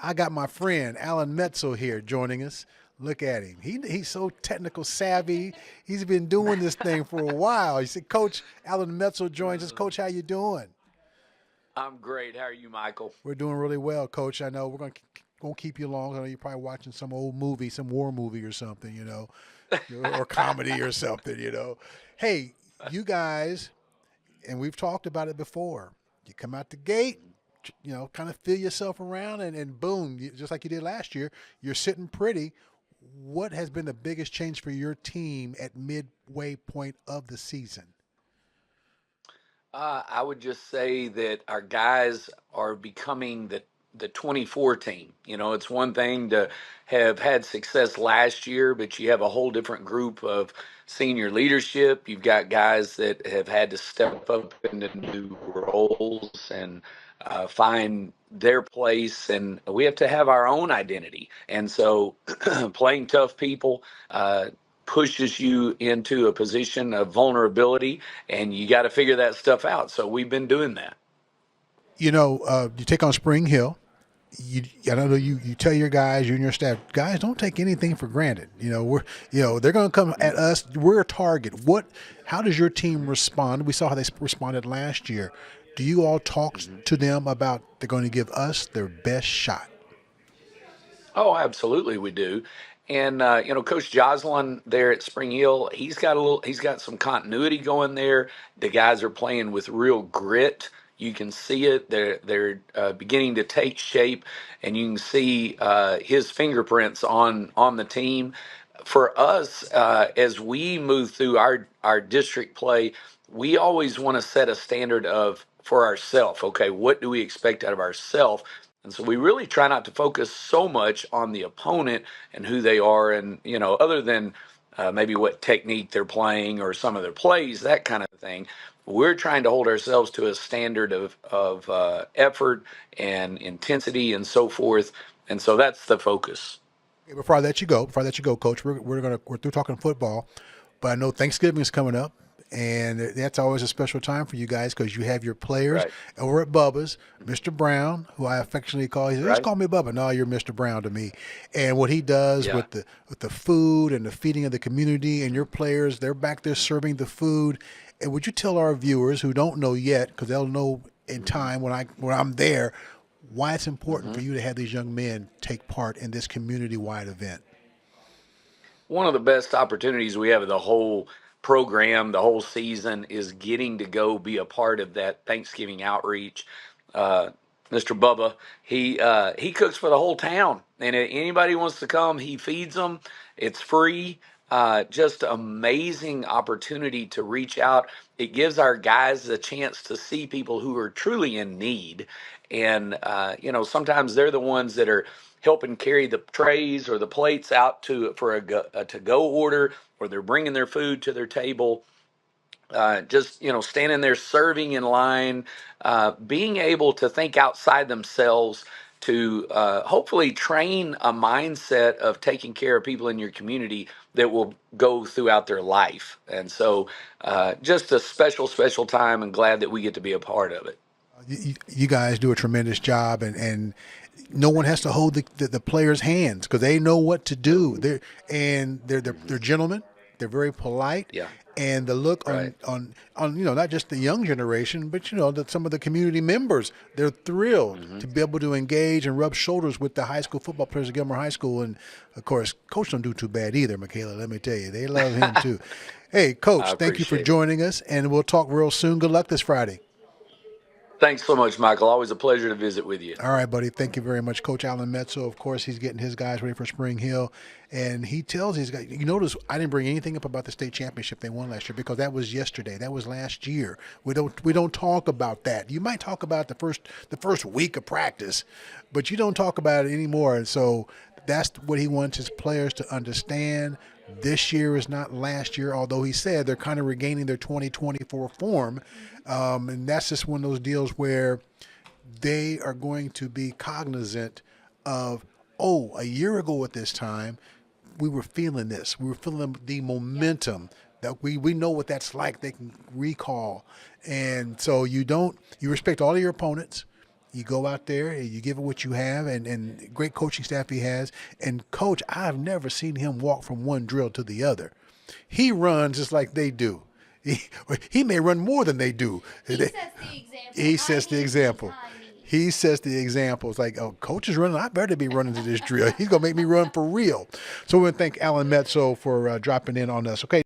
I got my friend Alan Metzel here joining us. Look at him. He's so technical savvy. He's been doing this thing for a while. You see, Coach Alan Metzel joins us. Coach, how you doing? I'm great. How are you, Michael? We're doing really well, Coach. I know we're going to won't keep you long. I know you're probably watching some old movie, some war movie or something, or comedy or something, Hey, you guys, and we've talked about it before. You come out the gate, kind of feel yourself around, and boom, just like you did last year, you're sitting pretty. What has been the biggest change for your team at midway point of the season? I would just say that our guys are becoming the 24 team. You know, it's one thing to have had success last year, but you have a whole different group of senior leadership. You've got guys that have had to step up into new roles and find their place, and we have to have our own identity. And so, playing tough people. Pushes you into a position of vulnerability, and you got to figure that stuff out. So we've been doing that. You take on Spring Hill. I know you tell your guys, you and your staff, guys, don't take anything for granted. They're going to come at us. We're a target. How does your team respond? We saw how they responded last year. Do you all talk to them about they're going to give us their best shot? Oh, absolutely, we do. And Coach Joslin there at Spring Hill, he's got some continuity going there. The guys are playing with real grit. You can see it. They're beginning to take shape, and you can see his fingerprints on the team. For us, as we move through our district play, we always want to set a standard of for ourselves. Okay, what do we expect out of ourselves? And so we really try not to focus so much on the opponent and who they are, and other than maybe what technique they're playing or some of their plays, that kind of thing. We're trying to hold ourselves to a standard of effort and intensity and so forth, and so that's the focus. Okay, before I let you go, Coach, we're through talking football, but I know Thanksgiving is coming up, and that's always a special time for you guys because you have your players Right. over at Bubba's, Mr. Brown, who I affectionately call. He says, "Just Right. call me Bubba." No, you're Mr. Brown to me, and what he does Yeah. with the food and the feeding of the community, and your players, they're back there serving the food. And would you tell our viewers who don't know yet, because they'll know in Mm-hmm. time when I'm there, why it's important for Mm-hmm. you to have these young men take part in this community-wide event? One of the best opportunities we have of the whole program, the whole season, is getting to go be a part of that Thanksgiving outreach. Uh, Mr. Bubba, he cooks for the whole town, and if anybody wants to come, he feeds them. It's free. Just amazing opportunity to reach out. It gives our guys a chance to see people who are truly in need, and sometimes they're the ones that are helping carry the trays or the plates out for a to go order, or they're bringing their food to their table. Just standing there serving in line, being able to think outside themselves to hopefully train a mindset of taking care of people in your community that will go throughout their life. And so, just a special, special time, and glad that we get to be a part of it. You guys do a tremendous job, and no one has to hold the players' hands because they know what to do. No. They're Hmm. gentlemen. They're very polite, Yeah. and the look Right. on not just the young generation, but that some of the community members, they're thrilled Hmm. to be able to engage and rub shoulders with the high school football players at Gilmer High School, and of course, Coach don't do too bad either, Michaela. Let me tell you, they love him too. Hey, I Coach, thank you for appreciate it. joining us, and we'll talk real soon. Good luck this Friday. Thanks so much, Michael. Always a pleasure to visit with you. All right, buddy. Thank you very much, Coach Alan Metzel. Of course, he's getting his guys ready for Spring Hill, and he tells these guys. You notice I didn't bring anything up about the state championship they won last year because that was yesterday. That was last year. We don't talk about that. You might talk about the first week of practice, but you don't talk about it anymore. And so that's what he wants his players to understand. This year is not last year, although he said they're kind of regaining their 2024 form, and that's just one of those deals where they are going to be cognizant of, oh, a year ago at this time, we were feeling this. We were feeling the momentum that we know what that's like. They can recall. And so you respect all of your opponents You go out there and you give it what you have, and great coaching staff he has. And coach, I've never seen him walk from one drill to the other. He runs just like they do. He may run more than they do. He sets the example. He sets the example. It's like, oh, coach is running. I better be running to this drill. He's going to make me run for real. So we want to thank Alan Metzel for dropping in on us. Okay.